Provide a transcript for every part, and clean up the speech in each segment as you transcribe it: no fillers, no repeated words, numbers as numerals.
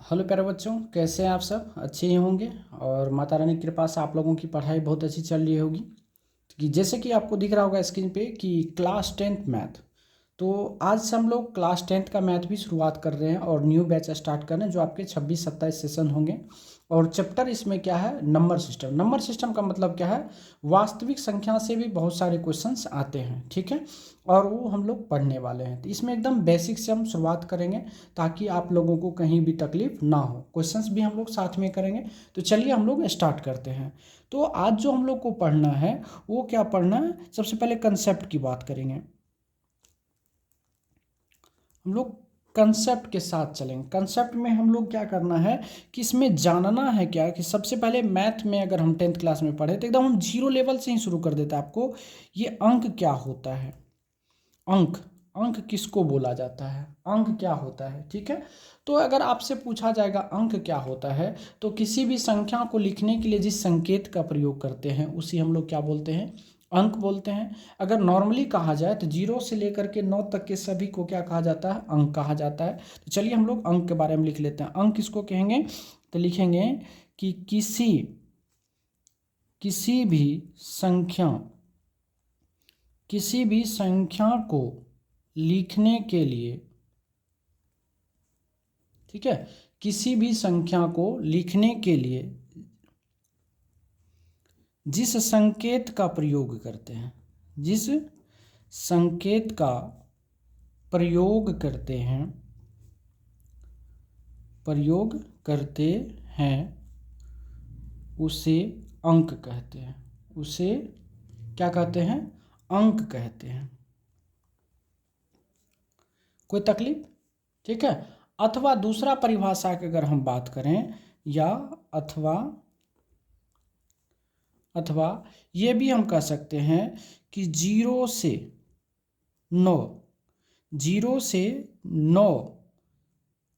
Hello प्यारे बच्चों, कैसे हैं आप सब? अच्छे ही होंगे और माता रानी की कृपा से आप लोगों की पढ़ाई बहुत अच्छी चल रही होगी। कि जैसे कि आपको दिख रहा होगा स्क्रीन पे कि क्लास 10th मैथ, तो आज से हम लोग क्लास 10th का मैथ भी शुरुआत कर रहे हैं और न्यू बैच स्टार्ट कर रहे हैं जो आपके 26-27 सेशन होंगे। और चैप्टर इसमें क्या है? Number system. नंबर सिस्टम का मतलब क्या है? वास्तविक संख्या से भी बहुत सारे क्वेश्चंस आते हैं, ठीक है। और वो हम लोग पढ़ने वाले हैं, तो इसमें एकदम बेसिक से हम शुरुआत करेंगे ताकि आप लोगों को कहीं भी तकलीफ ना हो। क्वेश्चंस भी हम लोग साथ में करेंगे। तो चलिए हम लोग स्टार्ट करते हैं। तो आज जो हम लोग को पढ़ना है वो क्या पढ़ना है? सबसे पहले कंसेप्ट की बात करेंगे। हम लोग कंसेप्ट के साथ चलेंगे। कंसेप्ट में हम लोग क्या करना है कि इसमें जानना है क्या कि सबसे पहले मैथ में अगर हम 10th क्लास में पढ़े तो एकदम हम जीरो लेवल से ही शुरू कर देते हैं आपको। ये अंक क्या होता है? अंक अंक किसको बोला जाता है? अंक क्या होता है? ठीक है। तो अगर आपसे पूछा जाएगा अंक क्या होता है, तो किसी भी संख्या को लिखने के लिए जिस संकेत का प्रयोग करते हैं उसी हम लोग क्या बोलते हैं? अंक बोलते हैं। अगर नॉर्मली कहा जाए तो 0 से लेकर के 9 तक के सभी को क्या कहा जाता है? अंक कहा जाता है। तो चलिए हम लोग अंक के बारे में लिख लेते हैं। अंक किसको कहेंगे? तो लिखेंगे कि किसी भी संख्या को लिखने के लिए, ठीक है, किसी भी संख्या को लिखने के लिए जिस संकेत का प्रयोग करते हैं, जिस संकेत का प्रयोग करते हैं उसे अंक कहते हैं। उसे क्या कहते हैं? अंक कहते हैं। कोई तकलीफ? ठीक है। अथवा दूसरा परिभाषा की अगर हम बात करें, या अथवा ये भी हम कह सकते हैं कि 0 से 9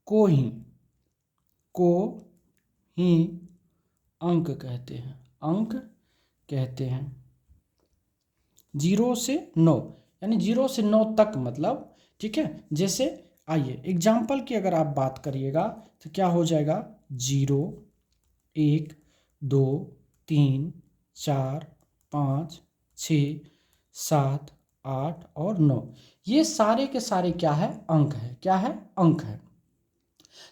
को ही अंक कहते हैं। अंक कहते हैं 0 से 9, यानी 0 से 9 तक मतलब, ठीक है। जैसे आइए एग्जाम्पल की अगर आप बात करिएगा तो क्या हो जाएगा? 0, 1, 2, 3, 4, 5, 6, 7, 8 और 9, ये सारे के सारे क्या है? अंक है। क्या है? अंक है।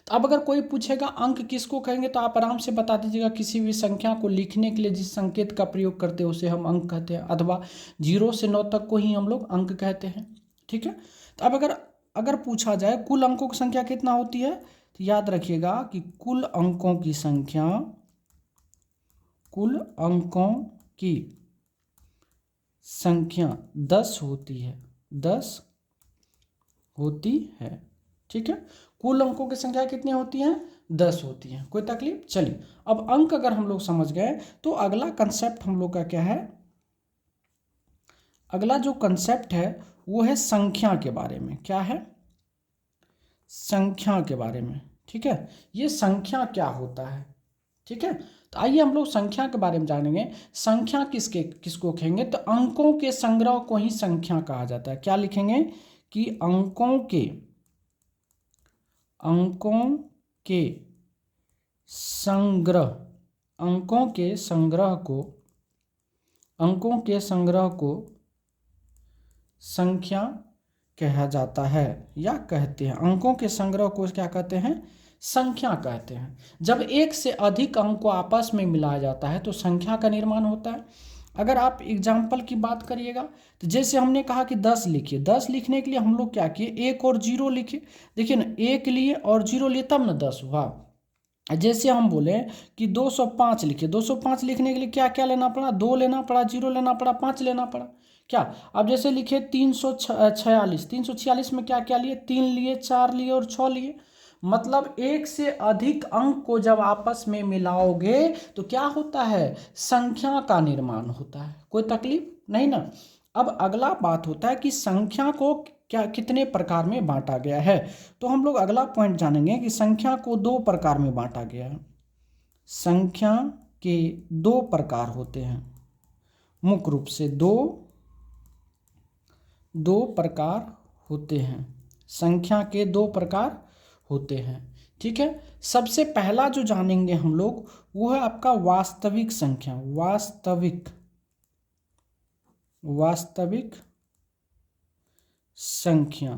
तो अब अगर कोई पूछेगा अंक किसको कहेंगे, तो आप आराम से बता दीजिएगा किसी भी संख्या को लिखने के लिए जिस संकेत का प्रयोग करते हैं उसे हम अंक कहते हैं, अथवा 0 से 9 तक को ही हम लोग अंक कहते हैं, ठीक है। तो अब अगर पूछा जाए कुल अंकों की संख्या कितना होती है, तो याद रखिएगा कि कुल अंकों की संख्या 10 होती है। 10 होती है, ठीक है। कुल अंकों की संख्या कितनी होती है? 10 होती है। कोई तकलीफ? चलिए, अब अंक अगर हम लोग समझ गए तो अगला कंसेप्ट हम लोग का क्या है? अगला जो कंसेप्ट है वो है संख्या के बारे में। क्या है? संख्या के बारे में, ठीक है। ये संख्या क्या होता है? ठीक है। तो आइए हम लोग संख्या के बारे में जानेंगे। संख्या किसको कहेंगे? तो अंकों के संग्रह को ही संख्या कहा जाता है। क्या लिखेंगे कि अंकों के संग्रह को संख्या कहा जाता है, या कहते हैं। अंकों के संग्रह को क्या कहते हैं? संख्या कहते हैं। जब एक से अधिक अंक को आपस में मिलाया जाता है तो संख्या का निर्माण होता है। अगर आप एग्जाम्पल की बात करिएगा तो जैसे हमने कहा कि 10 लिखिए, 10 लिखने के लिए हम लोग क्या किए? 1 और 0 लिखे। देखिए ना, 1 लिए और 0 लिए तब ना 10 हुआ। जैसे हम बोले कि 205 लिखिए, 205 लिखने के लिए क्या क्या लेना पड़ा? 2 लेना पड़ा, 0 लेना पड़ा, 5 लेना पड़ा। क्या? अब जैसे लिखे 346 में क्या क्या लिए? 3 लिए, 4 लिए और 6 लिए। मतलब एक से अधिक अंक को जब आपस में मिलाओगे तो क्या होता है? संख्या का निर्माण होता है। कोई तकलीफ नहीं ना। अब अगला बात होता है कि संख्या को क्या कितने प्रकार में बांटा गया है। तो हम लोग अगला पॉइंट जानेंगे कि संख्या को 2 प्रकार में बांटा गया है। संख्या के 2 प्रकार होते हैं, मुख्य रूप से दो प्रकार होते हैं। संख्या के 2 प्रकार होते हैं। ठीक है। सबसे पहला जो जानेंगे हम लोग वो है आपका वास्तविक संख्या। वास्तविक संख्या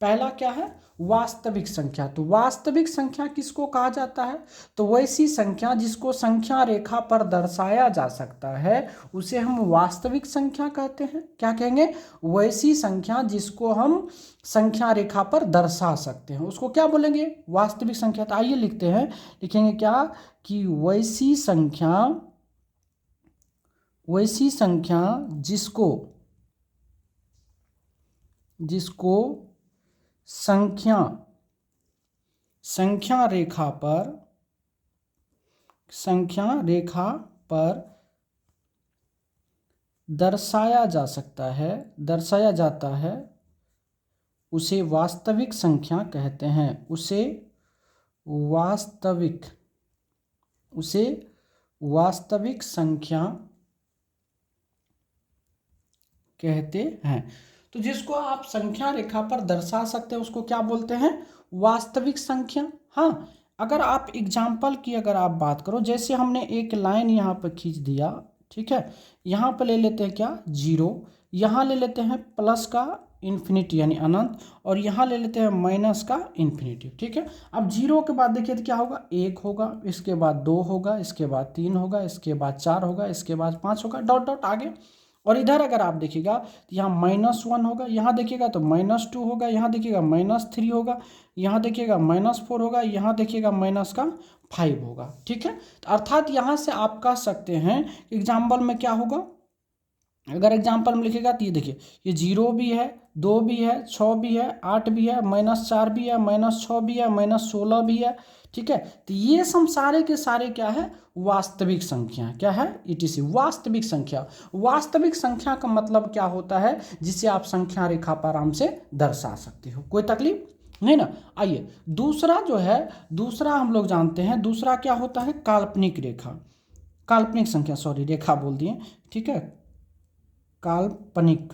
पहला क्या है? वास्तविक संख्या। तो वास्तविक संख्या किसको कहा जाता है? तो वैसी संख्या जिसको संख्या रेखा पर दर्शाया जा सकता है उसे हम वास्तविक संख्या कहते हैं। क्या कहेंगे? वैसी संख्या जिसको हम संख्या रेखा पर दर्शा सकते हैं उसको क्या बोलेंगे? वास्तविक संख्या। तो आइए लिखते हैं, लिखेंगे क्या कि वैसी संख्या जिसको संख्या रेखा पर दर्शाया जाता है उसे वास्तविक संख्या कहते हैं। उसे वास्तविक संख्या कहते हैं। तो जिसको आप संख्या रेखा पर दर्शा सकते हैं उसको क्या बोलते हैं? वास्तविक संख्या। हाँ, अगर आप एग्जाम्पल की अगर आप बात करो, जैसे हमने एक लाइन यहाँ पर खींच दिया, ठीक है, यहाँ पर ले लेते हैं क्या? 0, यहाँ ले लेते हैं प्लस का इन्फिनिटी यानी अनंत, और यहाँ ले लेते हैं माइनस का इन्फिनिटी, ठीक है। अब 0 के बाद देखिए तो क्या होगा? 1 होगा, इसके बाद 2 होगा, इसके बाद 3 होगा, इसके बाद 4 होगा, इसके बाद 5 होगा, डॉट डॉट आगे। और इधर अगर आप देखिएगा तो यहाँ -1 होगा, यहाँ देखिएगा तो -2 होगा, यहाँ देखिएगा -3 होगा, यहाँ देखिएगा -4 होगा, यहाँ देखिएगा -5 होगा, ठीक है। तो अर्थात यहाँ से आप कह सकते हैं एग्जाम्पल में क्या होगा? अगर एग्जाम्पल में लिखेगा तो ये देखिए, ये 0 भी है, 2 भी है, 6 भी है, 8 भी है, -4 भी है, -6 भी है, -16 भी है, ठीक है। तो ये सब सारे के सारे क्या है? वास्तविक संख्या। क्या है? ETC वास्तविक संख्या। वास्तविक संख्या का मतलब क्या होता है? जिसे आप संख्या रेखा पर आराम से दर्शा सकते हो। कोई तकलीफ नहीं ना। आइए दूसरा जो है, दूसरा हम लोग जानते हैं, दूसरा क्या होता है? काल्पनिक रेखा, काल्पनिक संख्या, सॉरी रेखा बोल दिए, ठीक है। काल्पनिक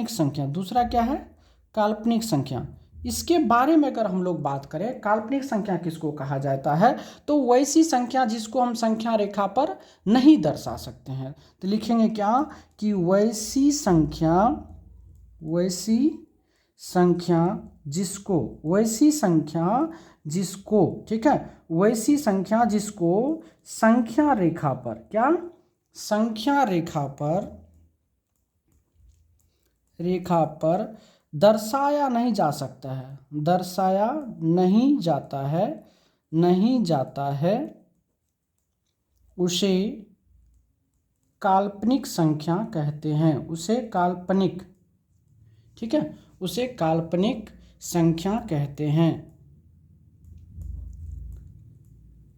संख्या, दूसरा क्या है? काल्पनिक संख्या। इसके बारे में अगर हम लोग बात करें, काल्पनिक संख्या किसको कहा जाता है? तो वैसी संख्या जिसको हम संख्या रेखा पर नहीं दर्शा सकते हैं। तो लिखेंगे क्या कि वैसी संख्या जिसको, ठीक है, वैसी संख्या जिसको संख्या रेखा पर, क्या? संख्या रेखा पर दर्शाया नहीं जा सकता है, उसे काल्पनिक संख्या कहते हैं। उसे काल्पनिक, ठीक है, उसे काल्पनिक संख्या कहते हैं।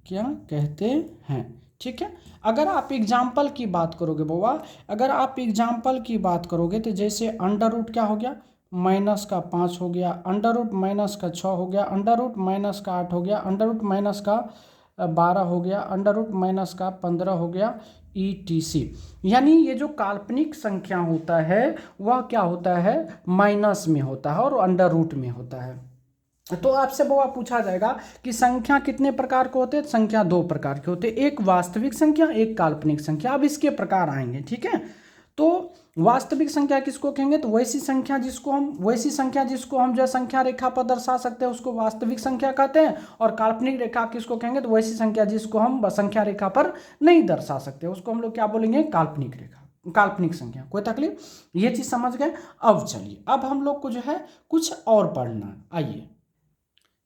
क्या कहते हैं? ठीक है। अगर आप एग्जाम्पल की बात करोगे बउआ, अगर आप एग्जाम्पल की बात करोगे तो जैसे अंडर रूट क्या हो गया? -5 हो गया, अंडर रूट -6 हो गया, अंडर रूट -8 हो गया, अंडर रूट -12 हो गया, अंडर रूट -15 हो गया, ETC। यानी ये जो काल्पनिक संख्या होता है वह क्या होता है? माइनस में होता है और अंडर रूट में होता है। तो आपसे बउआ पूछा जाएगा कि संख्या कितने प्रकार के होते हैं? संख्या 2 प्रकार के होते हैं, एक वास्तविक संख्या, एक काल्पनिक संख्या। अब इसके प्रकार आएंगे, ठीक है। तो वास्तविक संख्या किसको कहेंगे? तो वैसी संख्या जिसको हम जो संख्या रेखा पर दर्शा सकते हैं उसको वास्तविक संख्या कहते हैं। और काल्पनिक रेखा किसको कहेंगे? तो वैसी संख्या जिसको हम संख्या रेखा पर नहीं दर्शा सकते उसको हम लोग क्या बोलेंगे? काल्पनिक रेखा, काल्पनिक संख्या। कोई तकलीफ? ये चीज समझ गए। अब चलिए, अब हम लोग को जो है कुछ और पढ़ना है। आइए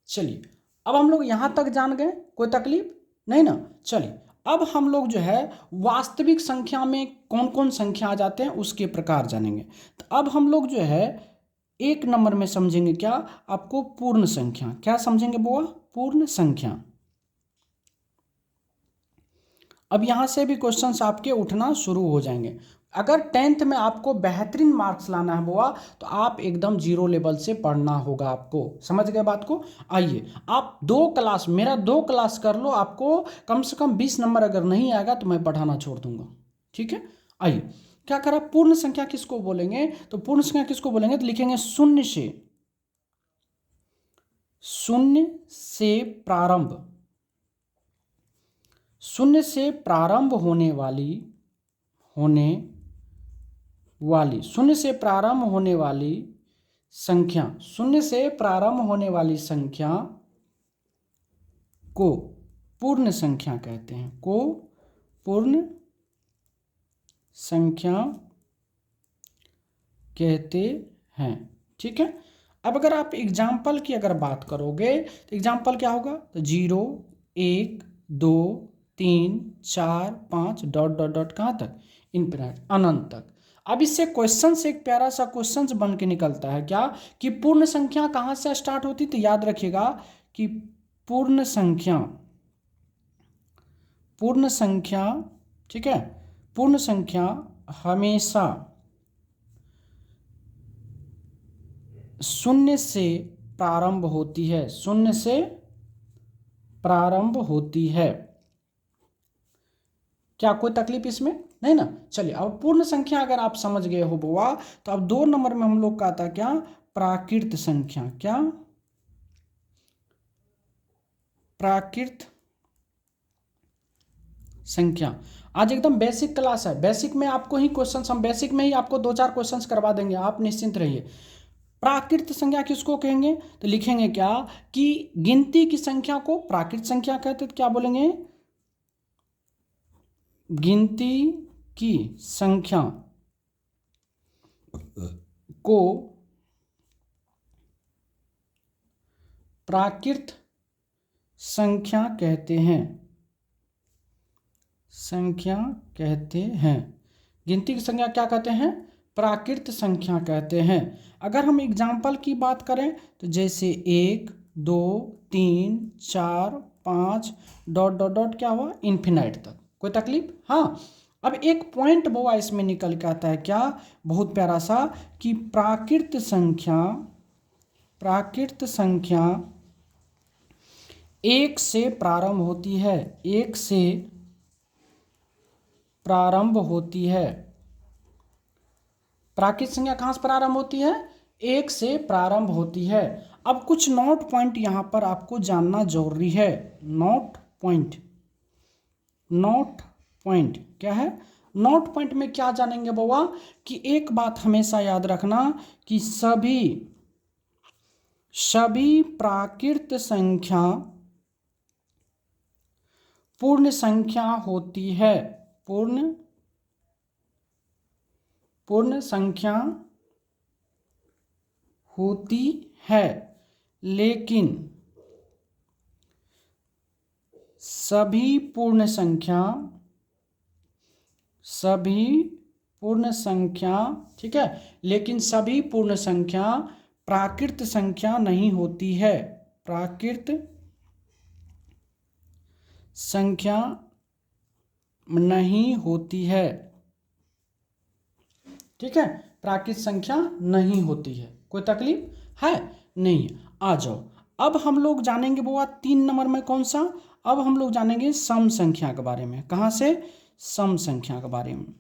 चलिए, अब हम लोग यहाँ तक जान गए, कोई तकलीफ नहीं ना। चलिए अब हम लोग जो है वास्तविक संख्या में कौन कौन संख्या आ जाते हैं उसके प्रकार जानेंगे। तो अब हम लोग जो है 1 नंबर में समझेंगे क्या? आपको पूर्ण संख्या। क्या समझेंगे बुआ? पूर्ण संख्या। अब यहाँ से भी क्वेश्चंस आपके उठना शुरू हो जाएंगे। अगर 10th में आपको बेहतरीन मार्क्स लाना है बुआ तो आप एकदम 0 लेवल से पढ़ना होगा आपको। समझ गए बात को? आइए आप 2 क्लास, मेरा 2 क्लास कर लो, आपको कम से कम 20 नंबर अगर नहीं आएगा तो मैं पढ़ाना छोड़ दूंगा, ठीक है। आइए क्या करा? पूर्ण संख्या किसको बोलेंगे? तो पूर्ण संख्या किसको बोलेंगे? तो लिखेंगे 0 से शून्य से प्रारंभ शून्य से प्रारंभ होने वाली शून्य से प्रारंभ होने वाली संख्या शून्य से प्रारंभ होने वाली संख्या को पूर्ण संख्या कहते हैं, को पूर्ण संख्या कहते हैं। ठीक है, अब अगर आप एग्जाम्पल की अगर बात करोगे तो एग्जाम्पल क्या होगा, तो 0 1 2 3 4 5 डॉट डॉट डॉट कहाँ तक, इनफिनिट, अनंत तक। अब इससे क्वेश्चन से एक प्यारा सा क्वेश्चन बन के निकलता है क्या, कि पूर्ण संख्या कहाँ से स्टार्ट होती, तो याद रखिएगा कि पूर्ण संख्या ठीक है, पूर्ण संख्या हमेशा शून्य से प्रारंभ होती है, शून्य से प्रारंभ होती है। क्या कोई तकलीफ इसमें नहीं ना। चलिए, अब पूर्ण संख्या अगर आप समझ गए हो बुआ, तो अब 2 नंबर में हम लोग का आता क्या, प्राकृत संख्या। क्या, प्राकृत संख्या। आज एकदम बेसिक क्लास है, बेसिक में आपको ही क्वेश्चंस, हम बेसिक में ही आपको 2-4 क्वेश्चंस करवा देंगे, आप निश्चिंत रहिए। प्राकृत संख्या किसको कहेंगे, तो लिखेंगे क्या, कि गिनती की संख्या को प्राकृत संख्या कहते, तो क्या बोलेंगे, गिनती की संख्या को प्राकृत संख्या कहते हैं, गिनती की संख्या क्या कहते हैं, प्राकृत संख्या कहते हैं। अगर हम एग्जाम्पल की बात करें तो जैसे 1 2 3 4 5 डॉट डॉट डॉट क्या हुआ, इन्फिनाइट तक। कोई तकलीफ। हाँ, अब एक पॉइंट बोआ इसमें निकल के आता है क्या, बहुत प्यारा सा, कि प्राकृत संख्या 1 से प्रारंभ होती है, 1 से प्रारंभ होती है। प्राकृत संख्या कहाँ से प्रारंभ होती है, 1 से प्रारंभ होती है। अब कुछ नोट पॉइंट यहाँ पर आपको जानना जरूरी है। नोट पॉइंट क्या है, नोट पॉइंट में क्या जानेंगे बउआ, कि एक बात हमेशा याद रखना कि सभी प्राकृत संख्या पूर्ण संख्या होती है, पूर्ण संख्या होती है, लेकिन सभी पूर्ण संख्या ठीक है, लेकिन सभी पूर्ण संख्या प्राकृत संख्या नहीं होती है, प्राकृत संख्या नहीं होती है। ठीक है, प्राकृत संख्या नहीं होती है। कोई तकलीफ है नहीं। आ जाओ, अब हम लोग जानेंगे बुआ 3 नंबर में कौन सा, अब हम लोग जानेंगे सम संख्या के बारे में। कहाँ से, सम संख्या के बारे में।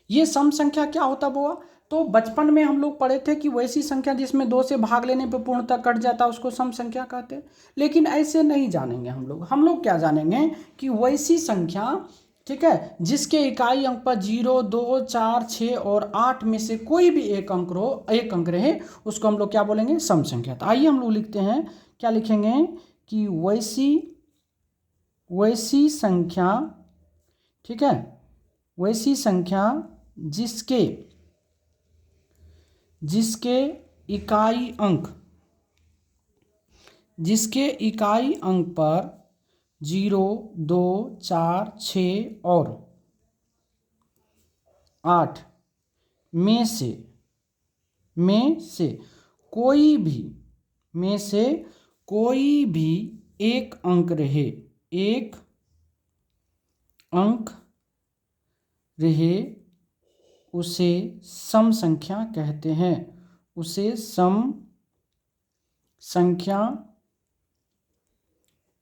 ये सम संख्या क्या होता बुआ, तो बचपन में हम लोग पढ़े थे कि वैसी संख्या जिसमें 2 से भाग लेने पर पूर्णतः कट जाता है उसको सम संख्या कहते हैं। लेकिन ऐसे नहीं जानेंगे हम लोग क्या जानेंगे, कि वैसी संख्या ठीक है, जिसके इकाई अंक पर 0 2 4 6 और 8 में से कोई भी एक अंक रहे, उसको हम लोग क्या बोलेंगे, सम संख्या। तो आइए हम लोग लिखते हैं, क्या लिखेंगे, कि वैसी संख्या ठीक है, वैसी संख्या जिसके इकाई अंक पर 0 2 4 6 और 8 में से कोई भी एक अंक रहे, उसे सम संख्या कहते हैं, उसे सम संख्या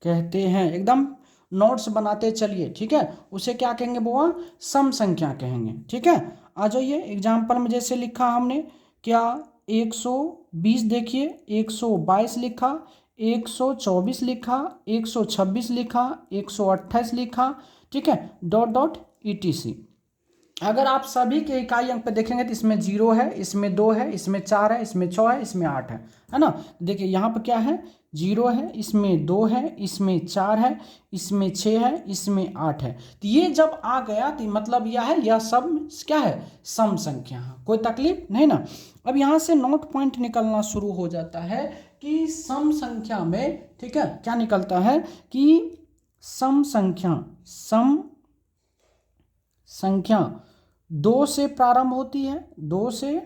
कहते हैं। एकदम नोट्स बनाते चलिए, ठीक है। उसे क्या कहेंगे बुआ, सम संख्या कहेंगे, ठीक है। आ जाइए एग्जाम्पल में, जैसे लिखा हमने क्या, 120 देखिए, 122 लिखा, 124 लिखा, 126 लिखा, 128 लिखा, ठीक है, डॉट डॉट ETC। अगर आप सभी के इकाई अंक पे देखेंगे तो इसमें 0 है, इसमें 2 है, इसमें 4 है, इसमें 6 है, इसमें 8 है ना। देखिए यहाँ पर क्या है, 0 है, इसमें 2 है, इसमें 4 है, इसमें 6 है, इसमें 8 है। तो ये जब आ गया तो मतलब यह है, यह सब क्या है, सम संख्या है। कोई तकलीफ नहीं ना। अब यहाँ से नोट पॉइंट निकलना शुरू हो जाता है कि सम संख्या में, ठीक है, क्या निकलता है कि सम संख्या 2 से प्रारंभ होती है, 2 से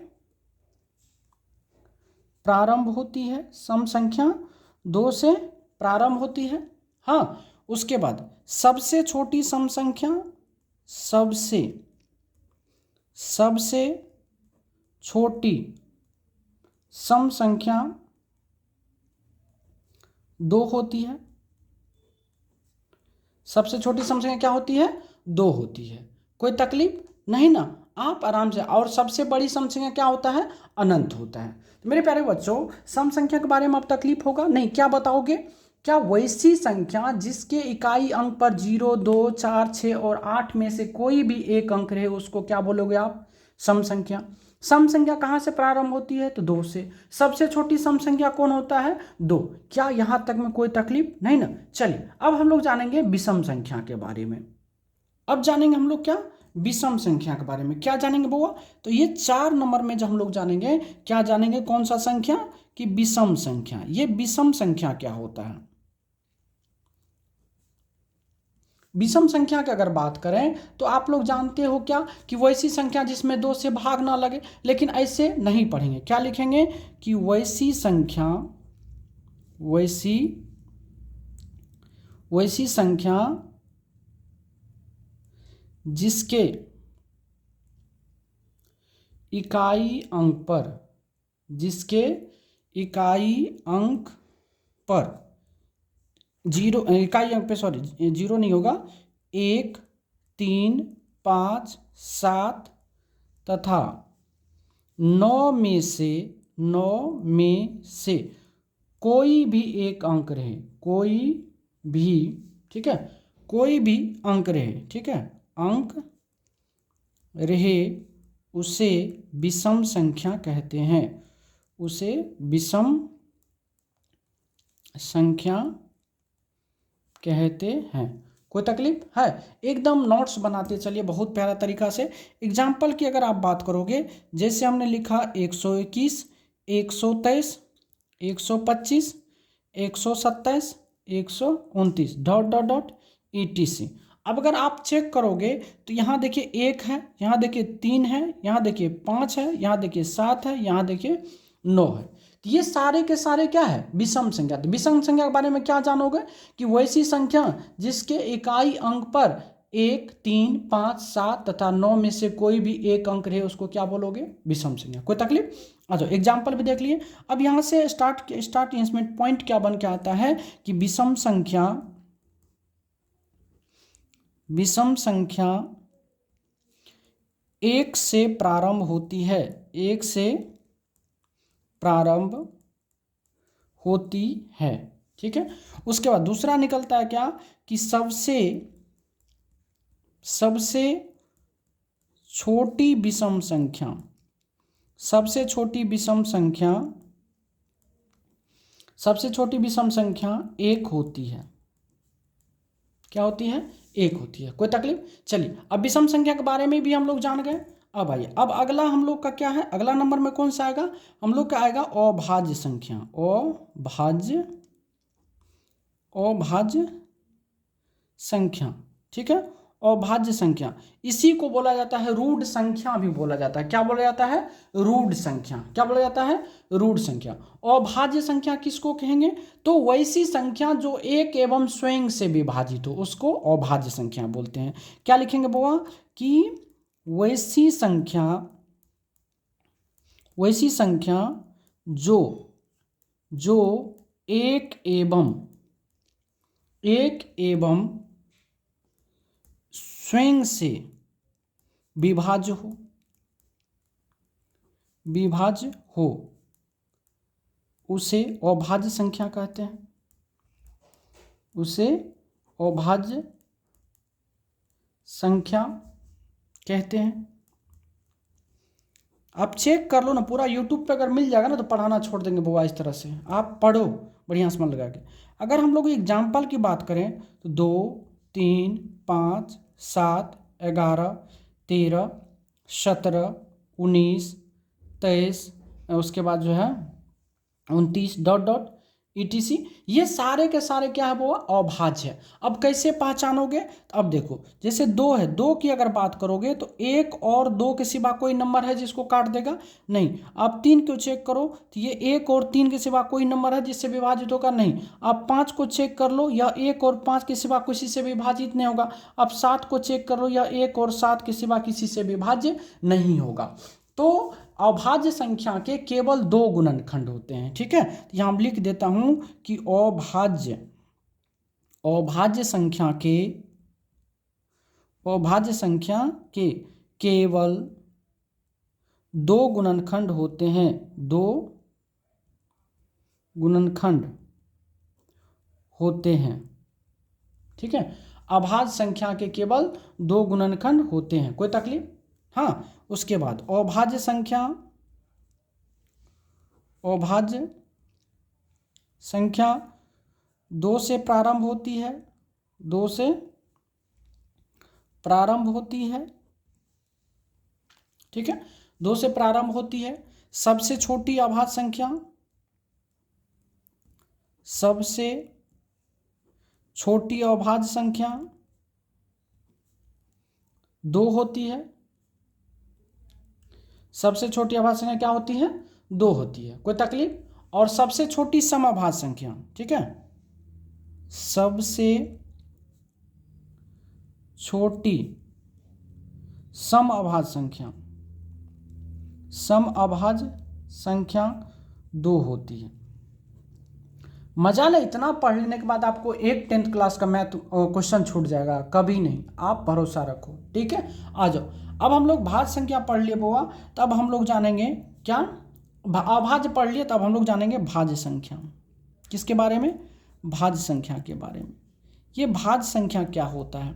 प्रारंभ होती है, सम संख्या 2 से प्रारंभ होती है। हाँ, उसके बाद सबसे छोटी सम संख्या, सबसे छोटी सम संख्या 2 होती है। सबसे छोटी सम संख्या क्या होती है, 2 होती है। कोई तकलीफ नहीं ना, आप आराम से। और सबसे बड़ी सम संख्या क्या होता है, अनंत होता है। तो मेरे प्यारे बच्चों, सम संख्या के बारे में अब तकलीफ होगा नहीं। क्या बताओगे, क्या वैसी संख्या जिसके इकाई अंक पर 0, 2, 4, 6 और 8 में से कोई भी एक अंक रहे उसको क्या बोलोगे आप, सम संख्या। सम संख्या कहाँ से प्रारंभ होती है, तो 2 से। सबसे छोटी सम संख्या कौन होता है, 2। क्या यहाँ तक में कोई तकलीफ नहीं ना। चलिए अब हम लोग जानेंगे विषम संख्या के बारे में। अब जानेंगे हम लोग क्या, विषम संख्या के बारे में। क्या जानेंगे बुआ, तो ये 4 नंबर में जो हम लोग जानेंगे, क्या जानेंगे, कौन सा संख्या, कि विषम संख्या। ये विषम संख्या क्या होता है। विषम संख्या की अगर बात करें तो आप लोग जानते हो क्या, कि वैसी संख्या जिसमें 2 से भाग ना लगे। लेकिन ऐसे नहीं पढ़ेंगे, क्या लिखेंगे कि वैसी संख्या, वैसी संख्या जिसके इकाई अंक पर, जिसके इकाई अंक पर 0, इकाई अंक पे सॉरी 0 नहीं होगा, 1, 3, 5, 7 तथा 9 में से कोई भी एक अंक रहे, कोई भी, ठीक है, कोई भी अंक रहे, ठीक है, अंक रहे, उसे विषम संख्या कहते हैं, उसे विषम संख्या कहते हैं। कोई तकलीफ है, एकदम नोट्स बनाते चलिए बहुत प्यारा तरीका से। एग्जाम्पल की अगर आप बात करोगे, जैसे हमने लिखा 121, 123, 125, 127, 129, डॉट डॉट डॉट ETC। अब अगर आप चेक करोगे तो यहाँ देखिए 1 है, यहाँ देखिए 3 है, यहाँ देखिए 5 है, यहाँ देखिए 7 है, यहाँ देखिए 9 है। तो ये सारे के सारे क्या है, विषम संख्या। तो विषम संख्या के बारे में क्या जानोगे, कि वैसी संख्या जिसके इकाई अंक पर 1, 3, 5, 7 तथा 9 में से कोई भी एक अंक रहे उसको क्या बोलोगे, विषम संख्या। कोई तकलीफ। अच्छा एग्जाम्पल भी देख लिए। अब यहाँ से स्टार्ट इसमें पॉइंट क्या बन के आता है, कि विषम संख्या 1 से प्रारंभ होती है, 1 से प्रारंभ होती है, ठीक है। उसके बाद दूसरा निकलता है क्या, कि सबसे छोटी विषम संख्या, सबसे छोटी विषम संख्या 1 होती है। क्या होती है, 1 होती है। कोई तकलीफ। चलिए अब विषम संख्या के बारे में भी हम लोग जान गए। अब आइए, अब अगला हम लोग का क्या है, अगला नंबर में कौन सा आएगा, हम लोग का आएगा अभाज्य संख्या, अभाज्य संख्या, ठीक है। अभाज्य संख्या, इसी को बोला जाता है रूढ़ संख्या भी बोला जाता है। क्या बोला जाता है, रूढ़ संख्या। क्या बोला जाता है, रूढ़ संख्या। अभाज्य संख्या किसको कहेंगे, तो वैसी संख्या जो एक एवं स्वयं से विभाजित हो उसको अभाज्य संख्या बोलते हैं। क्या लिखेंगे बुआ, कि वैसी संख्या जो एक एवं स्वयं से विभाज्य विभाज्य हो उसे अभाज्य संख्या कहते हैं, उसे अभाज्य संख्या कहते हैं। आप चेक कर लो ना, पूरा यूट्यूब पे अगर मिल जाएगा ना तो पढ़ाना छोड़ देंगे बुआ। इस तरह से आप पढ़ो बढ़िया से मन लगा के। अगर हम लोग एग्जाम्पल की बात करें तो 2, 3, 5, 7, 11, 13, 17, 19, 23, उसके बाद जो है 29 डॉट डॉट ETC, ये सारे के सारे क्या है वो अभाज्य है। अब कैसे पहचानोगे? तो अब देखो, जैसे 2 है, 2 की अगर बात करोगे तो 1 और 2 के सिवा कोई नंबर है जिसको काट देगा? नहीं। आप 3 को चेक करो तो ये 1 और 3 के सिवा कोई नंबर है जिससे विभाजित होगा? नहीं। आप 5 को चेक कर लो, या 1 और 5 के सिवा किसी से विभाजित नहीं होगा। आप 7 को चेक कर लो, या 1 और 7 के सिवा किसी से विभाज्य नहीं होगा। तो अभाज्य संख्या के केवल 2 गुणनखंड होते हैं। ठीक है, तो यहाँ हम लिख देता हूं कि अभाज्य संख्या के केवल 2 गुणनखंड होते हैं, 2 गुणनखंड होते हैं। ठीक है, अभाज्य संख्या के केवल 2 गुणनखंड होते हैं। कोई तकलीफ? हाँ, उसके बाद अभाज्य संख्या 2 से प्रारंभ होती है, 2 से प्रारंभ होती है। ठीक है, 2 से प्रारंभ होती है। सबसे छोटी अभाज्य संख्या, सबसे छोटी अभाज्य संख्या 2 होती है। सबसे छोटी अभाज्य संख्या क्या होती है? 2 होती है। कोई तकलीफ? और सबसे छोटी समअभाज्य संख्या, ठीक है, सबसे छोटी समअभाज्य संख्या 2 होती है। मजा ले, इतना पढ़ लेने के बाद आपको एक 10th क्लास का मैथ क्वेश्चन छूट जाएगा? कभी नहीं, आप भरोसा रखो। ठीक है, आ जाओ। अब हम लोग भाज्य संख्या पढ़ लिए बुआ, तब हम लोग जानेंगे क्या? अभाज्य पढ़ लिए, तब हम लोग जानेंगे भाज्य संख्या। किसके बारे में? भाज्य संख्या के बारे में। ये भाज्य संख्या क्या होता है?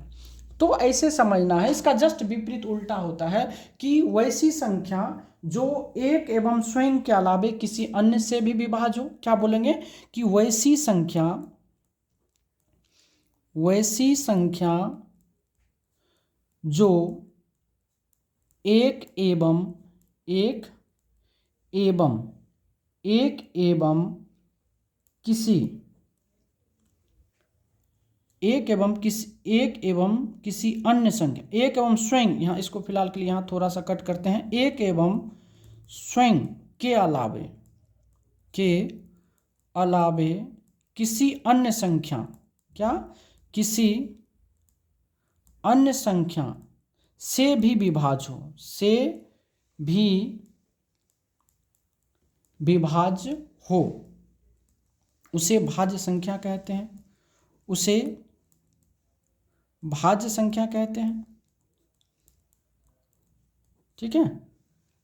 तो ऐसे समझना है, इसका जस्ट विपरीत उल्टा होता है कि वैसी संख्या जो एक एवं स्वयं के अलावे किसी अन्य से भी विभाज्य हो। क्या बोलेंगे? कि वैसी संख्या जो एक एवं किसी अन्य संख्या, एक एवं स्वयं, यहाँ इसको फिलहाल के लिए यहाँ थोड़ा सा कट करते हैं, एक एवं स्वयं के अलावे किसी अन्य संख्या, क्या? किसी अन्य संख्या से भी विभाज्य हो, से भी विभाज्य हो, उसे भाज्य संख्या कहते हैं। उसे भाज्य संख्या कहते हैं। ठीक है,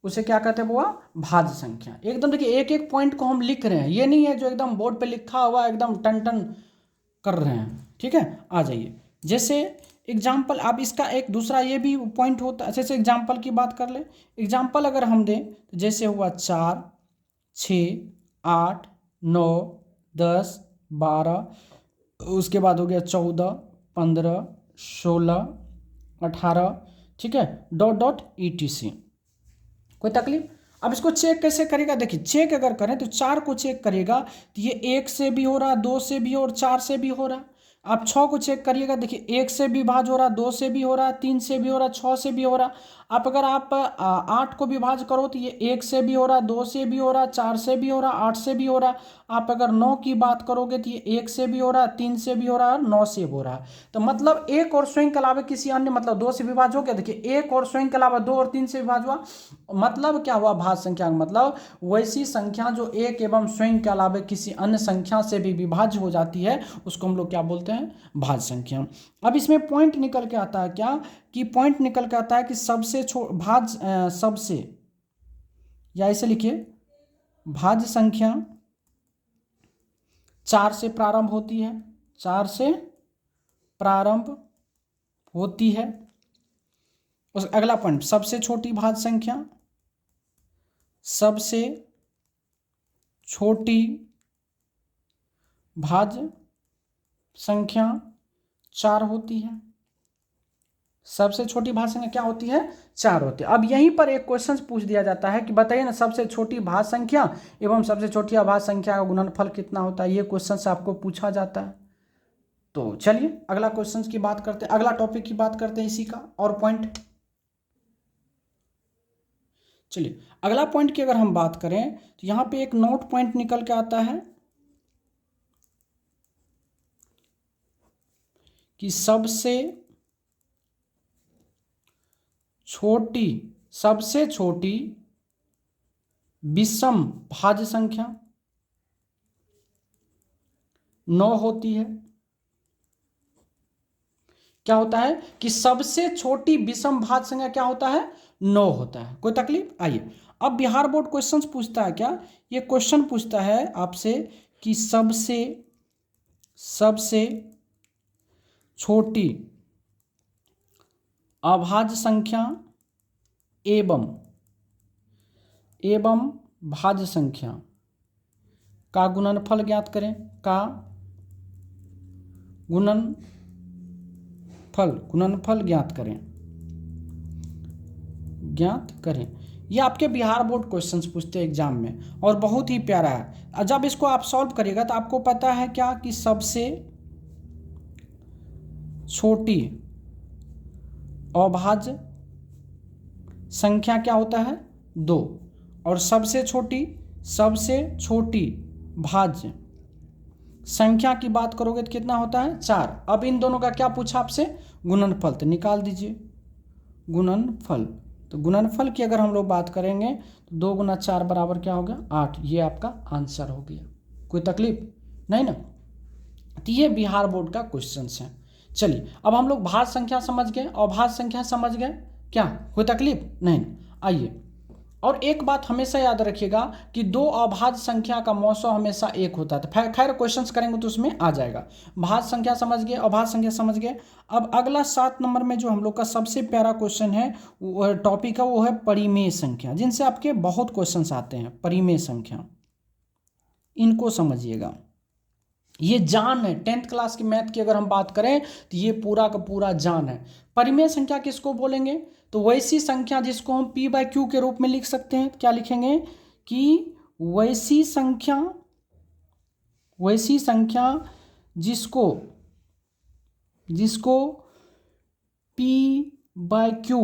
उसे क्या कहते हैं बुआ? भाज्य संख्या। एकदम देखिए, एक एक पॉइंट को हम लिख रहे हैं, ये नहीं है जो एकदम बोर्ड पे लिखा हुआ एकदम टन टन कर रहे हैं। ठीक है, आ जाइए। जैसे एग्जाम्पल, आप इसका एक दूसरा ये भी पॉइंट होता है। जैसे एग्जाम्पल की बात कर ले, एग्जाम्पल अगर हम दें तो जैसे हुआ 4, 6, 8, 9, 10, 12, उसके बाद हो गया 14, 15, 16, 18, ठीक है, डॉट डॉट ETC। कोई तकलीफ? अब इसको चेक कैसे करेगा? देखिए, चेक अगर करें तो 4 को चेक करिएगा तो ये 1 से भी हो रहा, 2 से भी और 4 से भी हो रहा। आप 6 को चेक करिएगा, देखिए 1 से भी विभाज्य हो रहा, 2 से भी हो रहा, 3 से भी हो रहा, 6 से भी हो रहा। आप अगर 8 को विभाज्य करो तो ये 1 से भी हो रहा, 2 से भी हो रहा, 4 से भी हो रहा, 8 से भी हो रहा। आप अगर 9 की बात करोगे तो ये 1 से भी हो रहा, 3 से भी हो रहा और 9 से भी हो रहा। तो मतलब 1 और स्वयं के अलावा किसी अन्य, मतलब 2 से विभाज्य हो गया। देखिए 1 और स्वयं के अलावा 2 और 3 से विभाज्य हुआ, मतलब क्या हुआ? भाज्य संख्या। मतलब वैसी संख्या जो 1 एवं स्वयं के अलावा किसी अन्य संख्या से भी विभाज्य हो जाती है, उसको हम लोग क्या बोलते हैं? भाज्य संख्या। अब इसमें पॉइंट निकल के आता है क्या? कि पॉइंट निकल के आता है कि सबसे या ऐसे लिखिए, भाज्य संख्या 4 से प्रारंभ होती है, 4 से प्रारंभ होती है। उस अगला पॉइंट, सबसे छोटी भाज्य संख्या, सबसे छोटी भाज्य संख्या 4 होती है। सबसे छोटी भाज्य संख्या क्या होती है? 4 होती है। अब यहीं पर एक क्वेश्चन पूछ दिया जाता है कि बताइए ना, सबसे छोटी भाज्य संख्या एवं सबसे छोटी अभाज्य संख्या का गुणनफल कितना होता है। ये क्वेश्चन से आपको पूछा जाता है। तो चलिए अगला क्वेश्चन की बात करते हैं, अगला टॉपिक की बात करते हैं इसी का और पॉइंट। चलिए अगला पॉइंट की अगर हम बात करें तो यहां पे एक नोट पॉइंट निकल के आता है कि सबसे छोटी विषम भाज्य संख्या 9 होती है। क्या होता है कि सबसे छोटी विषम भाज्य संख्या क्या होता है? 9 होता है। कोई तकलीफ? आइए, अब बिहार बोर्ड क्वेश्चन पूछता है, क्या ये क्वेश्चन पूछता है आपसे कि सबसे छोटी अभाज्य संख्या एवं भाज्य संख्या का गुणनफल ज्ञात करें। का गुणनफल ज्ञात करें। ये आपके बिहार बोर्ड क्वेश्चंस पूछते हैं एग्जाम में और बहुत ही प्यारा है। जब इसको आप सॉल्व करिएगा तो आपको पता है क्या कि सबसे छोटी अभाज्य संख्या क्या होता है? 2। और सबसे छोटी भाज्य संख्या की बात करोगे तो कितना होता है? 4। अब इन दोनों का क्या पूछा आपसे? गुणनफल। तो निकाल दीजिए गुणनफल। तो गुणनफल की अगर हम लोग बात करेंगे तो 2 गुना 4 बराबर क्या हो गया? 8। ये आपका आंसर हो गया। कोई तकलीफ नहीं ना? तो ये बिहार बोर्ड का क्वेश्चन है। चलिए अब हम लोग भाज्य संख्या समझ गए, अभाज्य संख्या समझ गए, क्या कोई तकलीफ नहीं? आइए, और एक बात हमेशा याद रखिएगा कि 2 अभाज्य संख्या का मौसा हमेशा 1 होता है। तो खैर क्वेश्चंस करेंगे तो उसमें आ जाएगा। भाज्य संख्या समझ गए, अभाज्य संख्या समझ गए। अब अगला 7 नंबर में जो हम लोग का सबसे प्यारा क्वेश्चन है, वो टॉपिक है, वो है परिमेय संख्या, जिनसे आपके बहुत क्वेश्चंस आते हैं। परिमेय संख्या, इनको समझिएगा, ये जान है। 10th क्लास की मैथ की अगर हम बात करें तो ये पूरा का पूरा जान है। परिमेय संख्या किसको बोलेंगे? तो वैसी संख्या जिसको हम p/q के रूप में लिख सकते हैं। क्या लिखेंगे कि वैसी संख्या जिसको p/q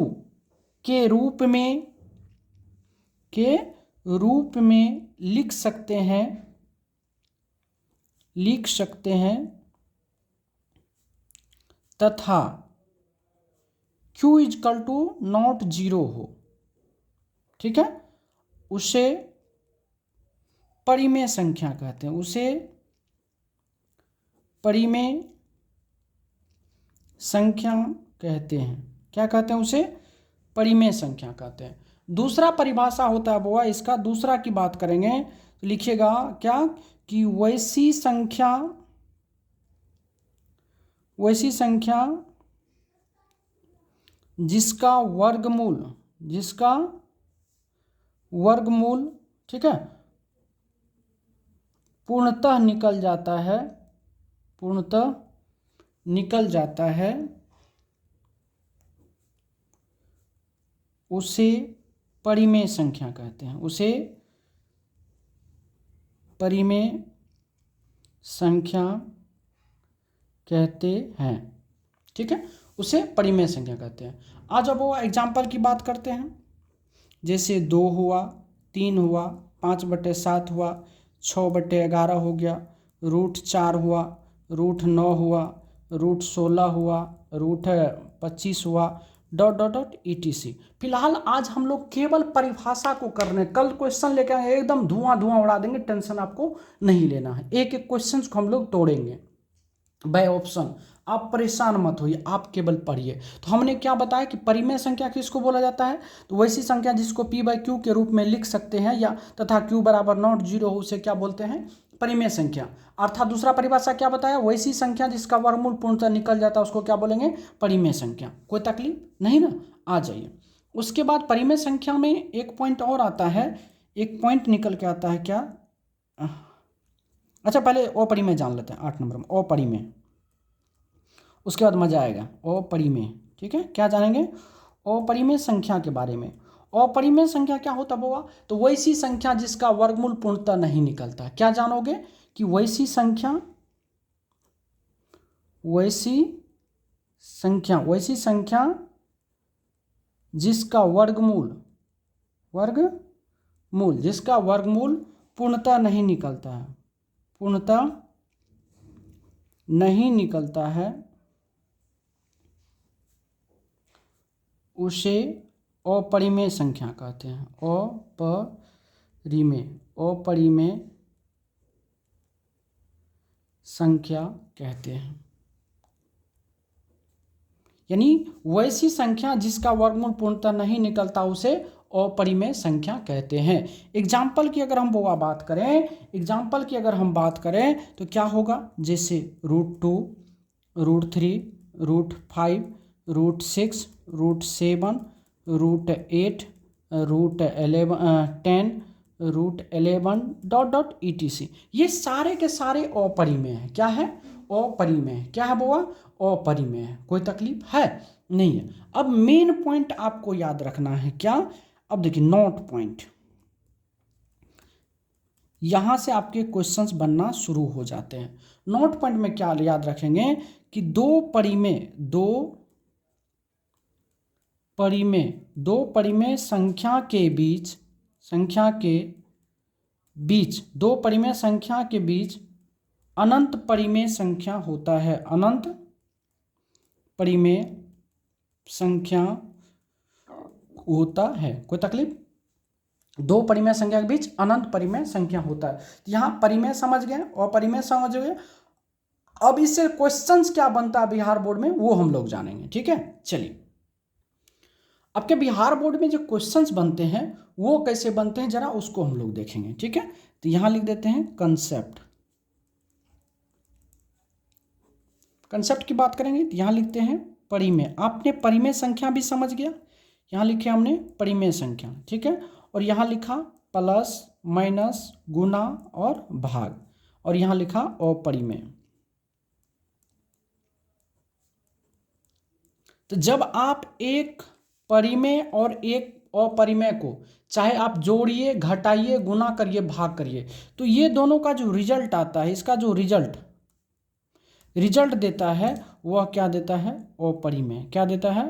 के रूप में लिख सकते हैं तथा q = 0 हो, ठीक है, उसे परिमेय संख्या कहते हैं। उसे परिमेय संख्या कहते हैं। क्या कहते हैं? उसे परिमेय संख्या कहते हैं। दूसरा परिभाषा होता है बुआ इसका, दूसरा की बात करेंगे तो लिखिएगा क्या कि वैसी संख्या जिसका वर्गमूल ठीक है पूर्णतः निकल जाता है उसे परिमेय संख्या कहते हैं। उसे परिमेय संख्या कहते हैं, ठीक है, उसे परिमेय संख्या कहते हैं। आज अब वो एग्जाम्पल की बात करते हैं। जैसे 2 हुआ, 3 हुआ, 5/7 हुआ, 6/11 हो गया, √4 हुआ, √9 हुआ, √16 हुआ, √25 हुआ, ... etc। फिलहाल आज हम लोग केवल परिभाषा को कर रहे हैं। कल क्वेश्चन लेकर आएंगे, एकदम धुआं उड़ा देंगे, टेंशन आपको नहीं लेना है। एक एक क्वेश्चन को हम लोग तोड़ेंगे बाय ऑप्शन। आप परेशान मत होइए, आप केवल पढ़िए। तो हमने क्या बताया कि परिमेय संख्या किसको बोला जाता है, तो वैसी संख्या जिसको p/q के रूप में लिख सकते हैं या तथा q बराबर नॉट जीरो हो, उसे क्या बोलते हैं, परिमेय संख्या। अर्थात दूसरा परिभाषा क्या बताया, वैसी संख्या जिसका वर्गमूल पूर्णतः निकल जाता है उसको क्या बोलेंगे, परिमेय संख्या। कोई तकलीफ नहीं ना, आ जाइए। उसके बाद परिमेय संख्या में एक पॉइंट और आता है, एक पॉइंट निकल के आता है क्या, अच्छा पहले अपरिमेय जान लेते हैं 8 नंबर में, अपरिमेय, उसके बाद मजा आएगा। अपरिमेय, ठीक है, क्या जानेंगे, अपरिमेय संख्या के बारे में। अपरिमेय संख्या क्या होता है, तो वैसी संख्या जिसका वर्गमूल पूर्णतः नहीं निकलता। क्या जानोगे कि वैसी संख्या जिसका वर्गमूल पूर्णतः नहीं निकलता है, उसे अपरिमेय संख्या कहते हैं। अपरिमेय संख्या कहते हैं। यानी वैसी संख्या जिसका वर्गमूल पूर्णतः नहीं निकलता उसे अपरिमेय संख्या कहते हैं। एग्जाम्पल की अगर हम बात करें तो क्या होगा, जैसे √2, √3, √5, √6, √7, √8, √10, √11 ... etc। ये सारे के सारे अपरिमेय हैं। क्या है, अपरिमेय। क्या है बुआ, अपरिमेय है। कोई तकलीफ है नहीं है। अब मेन पॉइंट आपको याद रखना है क्या, अब देखिए नोट पॉइंट, यहां से आपके क्वेश्चंस बनना शुरू हो जाते हैं। नोट पॉइंट में क्या याद रखेंगे कि दो परिमेय संख्या के बीच अनंत परिमेय संख्या होता है। अनंत परिमेय संख्या होता है। कोई तकलीफ, दो परिमेय संख्या के बीच अनंत परिमेय संख्या होता है। यहां परिमेय समझ गए, अपरिमेय समझ गए। अब इससे क्वेश्चंस क्या बनता है बिहार बोर्ड में वो हम लोग जानेंगे। ठीक है, चलिए आपके बिहार बोर्ड में जो क्वेश्चंस बनते हैं वो कैसे बनते हैं जरा उसको हम लोग देखेंगे। ठीक है, तो यहां लिख देते हैं कंसेप्ट की बात करेंगे तो यहां लिखते हैं परिमेय। आपने परिमेय संख्या भी समझ गया, यहां लिखे हमने परिमेय संख्या। ठीक है, और यहां लिखा प्लस माइनस गुना और भाग, और यहां लिखा अपरिमेय। तो जब आप एक परिमेय और एक अपरिमेय को चाहे आप जोड़िए, घटाइए, गुना करिए, भाग करिए, तो ये दोनों का जो रिजल्ट आता है, इसका जो रिजल्ट देता है वह क्या देता है, अपरिमेय। क्या देता है,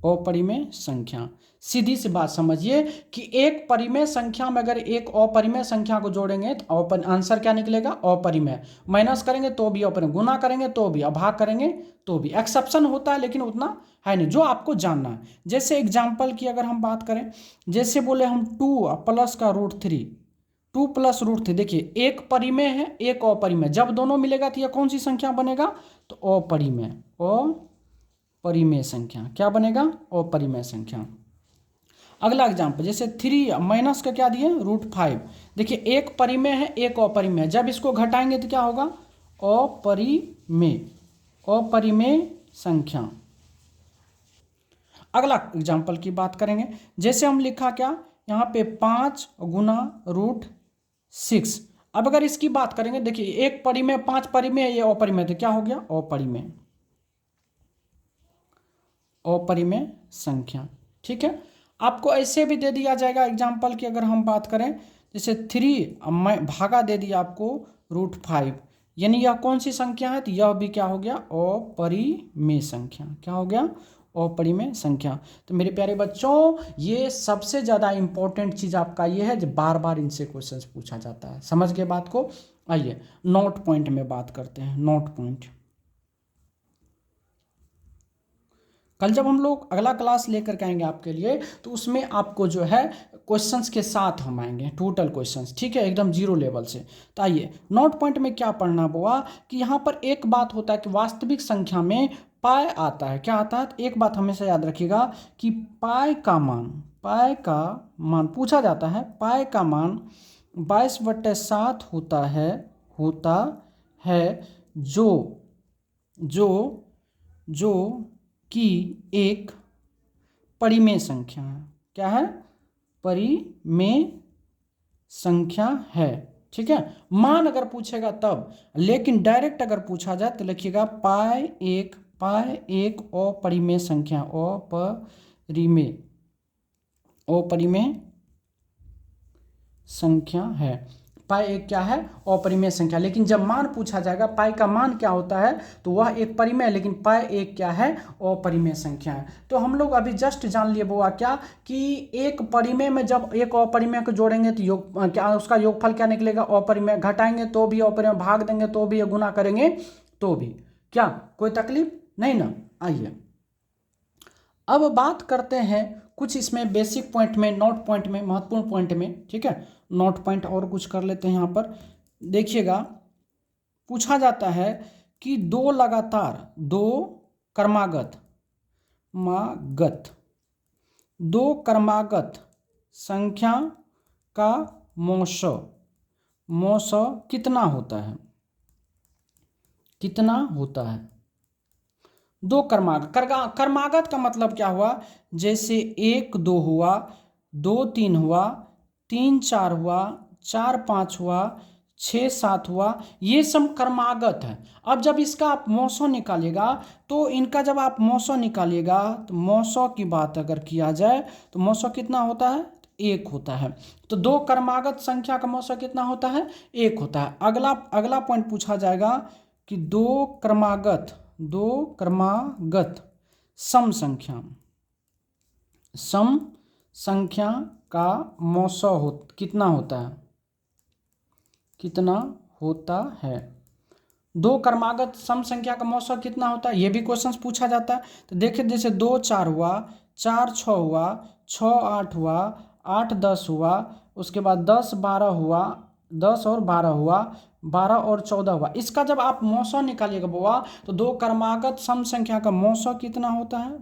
अपरिमेय संख्या। सीधी सी बात समझिए कि एक परिमेय संख्या में अगर एक अपरिमेय संख्या को जोड़ेंगे तो आंसर क्या निकलेगा, अपरिमेय। माइनस करेंगे तो भी अपरिमेय, गुना करेंगे तो भी, भाग करेंगे तो भी। एक्सेप्शन होता है लेकिन उतना है नहीं, जो आपको जानना है। जैसे एग्जाम्पल की अगर हम बात करें, जैसे बोले हम 2 प्लस का √3, 2 प्लस √3, देखिए एक परिमेय है एक अपरिमेय, जब दोनों मिलेगा तो यह कौन सी संख्या बनेगा, तो अपरिमेय संख्या। क्या बनेगा, अपरिमेय संख्या। अगला एग्जाम्पल जैसे 3 माइनस का क्या दिए √5, देखिए एक परिमेय है एक अपरिमेय, जब इसको घटाएंगे तो क्या होगा, अपरिमेय संख्या। अगला एग्जाम्पल की बात करेंगे, जैसे हम लिखा क्या यहाँ पे 5 गुना √6। अब अगर इसकी बात करेंगे, देखिए एक परिमेय 5 परिमेय, ये अपरिमेय, तो क्या हो गया, अपरिमेय संख्या। ठीक है, आपको ऐसे भी दे दिया जाएगा एग्जाम्पल की अगर हम बात करें, जैसे 3 भागा दे दिया आपको √5, यानी यह कौन सी संख्या है, तो यह भी क्या हो गया, अपरिमेय संख्या। क्या हो गया, अपरिमेय संख्या। तो मेरे प्यारे बच्चों, ये सबसे ज़्यादा इंपॉर्टेंट चीज़ आपका ये है जो बार बार इनसे क्वेश्चंस पूछा जाता है। समझ गए बात को। आइए नोट पॉइंट में बात करते हैं। नोट पॉइंट कल जब हम लोग अगला क्लास लेकर के आएंगे आपके लिए, तो उसमें आपको जो है क्वेश्चंस के साथ हम आएंगे, टोटल क्वेश्चंस, ठीक है, एकदम जीरो लेवल से। तो आइए नोट पॉइंट में क्या पढ़ना हुआ कि यहाँ पर एक बात होता है कि वास्तविक संख्या में पाई आता है। क्या आता है? तो एक बात हमेशा याद रखिएगा कि पाई का मान पूछा जाता है, पाई का मान 22/7 होता है जो कि एक परिमेय संख्या है। क्या है? परिमेय संख्या है, ठीक है। मान अगर पूछेगा तब, लेकिन डायरेक्ट अगर पूछा जाए तो लिखिएगा पाई एक अपरिमेय संख्या, अपरिमेय संख्या है। पाई एक क्या है? अपरिमेय संख्या। लेकिन जब मान पूछा जाएगा, पाई का मान क्या होता है, तो वह एक परिमेय, लेकिन पाई एक क्या है? अपरिमेय संख्या है। तो हम लोग अभी जस्ट जान लिए बुआ क्या कि एक परिमेय में जब एक अपरिमेय को जोड़ेंगे तो योग क्या, उसका योगफल क्या निकलेगा? अपरिमेय। घटाएंगे तो भी अपरिमेय, भाग देंगे तो भी, गुना करेंगे तो भी। क्या कोई तकलीफ नहीं ना? आइए अब बात करते हैं कुछ इसमें बेसिक पॉइंट में, नोट पॉइंट में, महत्वपूर्ण पॉइंट में, ठीक है। नोट पॉइंट और कुछ कर लेते हैं। यहाँ पर देखिएगा, पूछा जाता है कि दो क्रमागत संख्या का मौसो कितना होता है? दो क्रमागत का मतलब क्या हुआ? जैसे 1 2 हुआ, 2 3 हुआ, 3 4 हुआ, 4 5 हुआ, 6 7 हुआ, ये सब क्रमागत है। अब जब इसका आप मौसो निकालिएगा, तो इनका जब आप मौसो निकालिएगा, तो मौसो की बात अगर किया जाए तो मौसो कितना होता है? 1 होता है। तो दो क्रमागत संख्या का मौसो कितना होता है? 1 होता है। अगला पॉइंट पूछा जाएगा कि दो क्रमागत सम संख्या का मौसो कितना होता है? दो क्रमागत सम संख्या का मौसो कितना होता है, ये भी क्वेश्चन पूछा जाता है। तो देखिए, जैसे 2 4 हुआ, 4 6 हुआ, 6 8 हुआ, 8 10 हुआ, उसके बाद 10 12 हुआ, 10 और 12 हुआ, 12 और 14 हुआ। इसका जब आप मौसो निकालिएगा बुआ, तो दो क्रमागत सम संख्या का मौसो कितना होता है?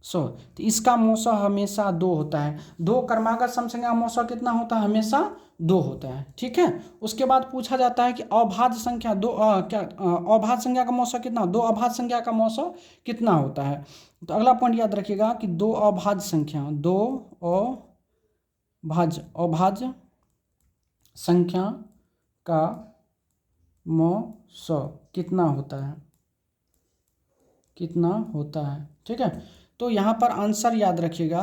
तो इसका मौसो हमेशा 2 होता है। दो क्रमागत सम संख्या का मौसो कितना होता है? हमेशा 2 होता है, ठीक है। उसके बाद पूछा जाता है कि अभाज्य संख्या अभाज्य संख्या का मौसो कितना? दो अभाज्य संख्या का मौसो कितना होता है? तो अगला पॉइंट याद रखिएगा कि दो अभाज्य संख्या का मौसो कितना होता है, ठीक है। तो यहाँ पर आंसर याद रखिएगा,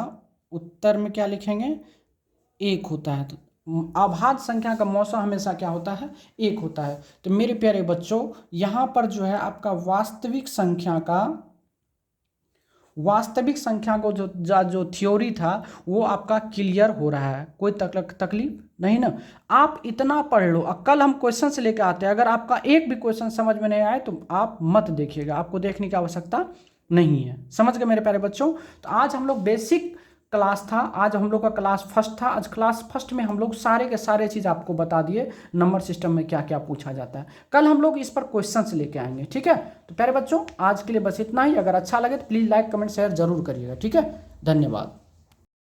उत्तर में क्या लिखेंगे? 1 होता है। तो अभाज्य संख्या का मौसो हमेशा क्या होता है? 1 होता है। तो मेरे प्यारे बच्चों, यहाँ पर जो है आपका वास्तविक संख्या को जो थ्योरी था वो आपका क्लियर हो रहा है। कोई तकलीफ नहीं ना? आप इतना पढ़ लो। कल हम क्वेश्चन से लेकर आते हैं, अगर आपका एक भी क्वेश्चन समझ में नहीं आए तो आप मत देखिएगा, आपको देखने की आवश्यकता नहीं है। समझ गए मेरे प्यारे बच्चों? तो आज हम लोग बेसिक क्लास था, आज हम लोग का क्लास फर्स्ट था। आज क्लास फर्स्ट में हम लोग सारे के सारे चीज़ आपको बता दिए, नंबर सिस्टम में क्या क्या पूछा जाता है। कल हम लोग इस पर क्वेश्चंस लेके आएंगे, ठीक है। तो प्यारे बच्चों, आज के लिए बस इतना ही। अगर अच्छा लगे तो प्लीज़ लाइक कमेंट शेयर जरूर करिएगा, ठीक है। धन्यवाद।